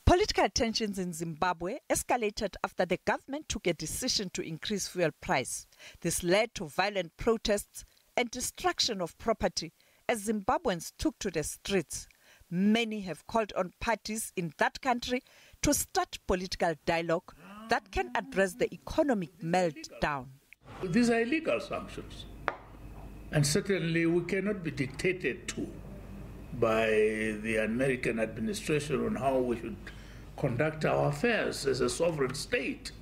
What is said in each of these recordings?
Political tensions in Zimbabwe escalated after the government took a decision to increase fuel price. This led to violent protests and destruction of property as Zimbabweans took to the streets. Many have called on parties in that country to start political dialogue that can address the economic meltdown. These are illegal sanctions, and certainly we cannot be dictated to by the American administration on how we should conduct our affairs as a sovereign state.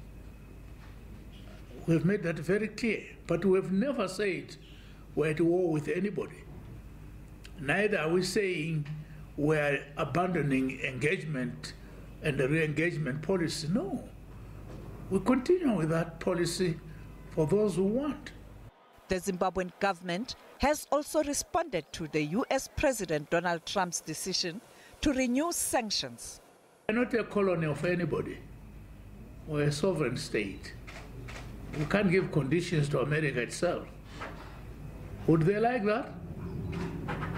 We've made that very clear, but we've never said we're at war with anybody. Neither are we saying we're abandoning engagement and the re-engagement policy. No, we continue with that policy for those who want. The Zimbabwean government has also responded to the US President Donald Trump's decision to renew sanctions. We're not a colony of anybody. We're a sovereign state. We can't give conditions to America itself. Would they like that?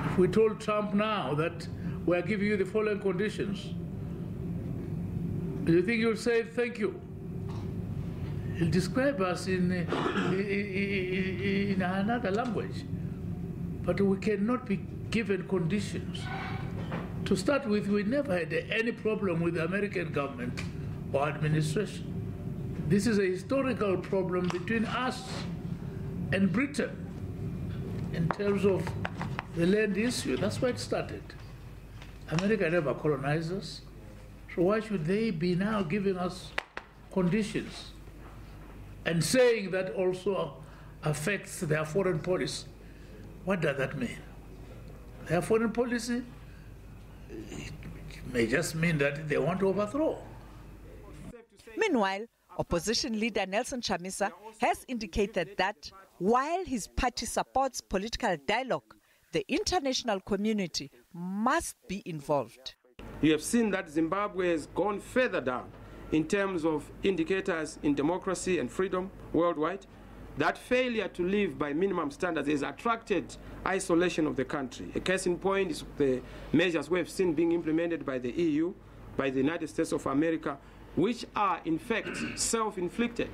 If we told Trump now that we're giving you the following conditions, do you think he'll say thank you? He'll describe us in another language. But we cannot be given conditions. To start with, we never had any problem with the American government or administration. This is a historical problem between us and Britain in terms of the land issue. That's why it started. America never colonized us. So why should they be now giving us conditions and saying that also affects their foreign policy? What does that mean? Their foreign policy, it may just mean that they want to overthrow. Meanwhile, opposition leader Nelson Chamisa has indicated that while his party supports political dialogue, the international community must be involved. You have seen that Zimbabwe has gone further down in terms of indicators in democracy and freedom worldwide. That failure to live by minimum standards has attracted isolation of the country. A case in point is the measures we have seen being implemented by the EU, by the United States of America, which are in fact self-inflicted.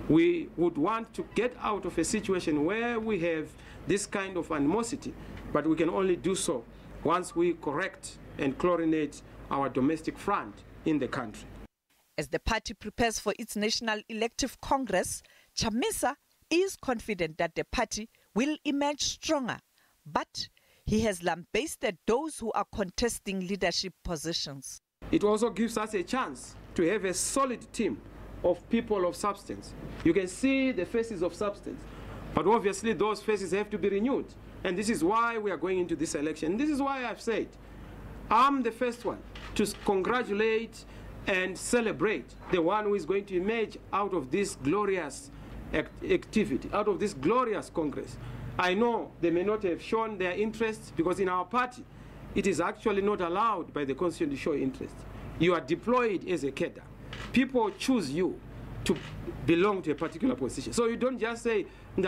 We would want to get out of a situation where we have this kind of animosity, but we can only do so once we correct and chlorinate our domestic front in the country. As the party prepares for its National Elective Congress, Chamisa is confident that the party will emerge stronger, but he has lambasted those who are contesting leadership positions. It also gives us a chance to have a solid team of people of substance. You can see the faces of substance, but obviously those faces have to be renewed. And this is why we are going into this election. This is why I've said I'm the first one to congratulate and celebrate the one who is going to emerge out of this glorious activity, out of this glorious Congress. I know they may not have shown their interest because in our party, it is actually not allowed by the Constitution to show interest. You are deployed as a cadre. People choose you to belong to a particular position. So you don't just say, you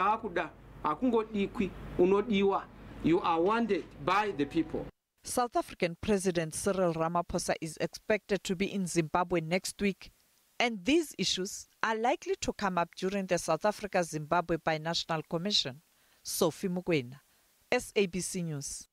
are wanted by the people. South African President Cyril Ramaphosa is expected to be in Zimbabwe next week, and these issues are likely to come up during the South Africa-Zimbabwe Binational Commission. Sophie Mukwena, SABC News.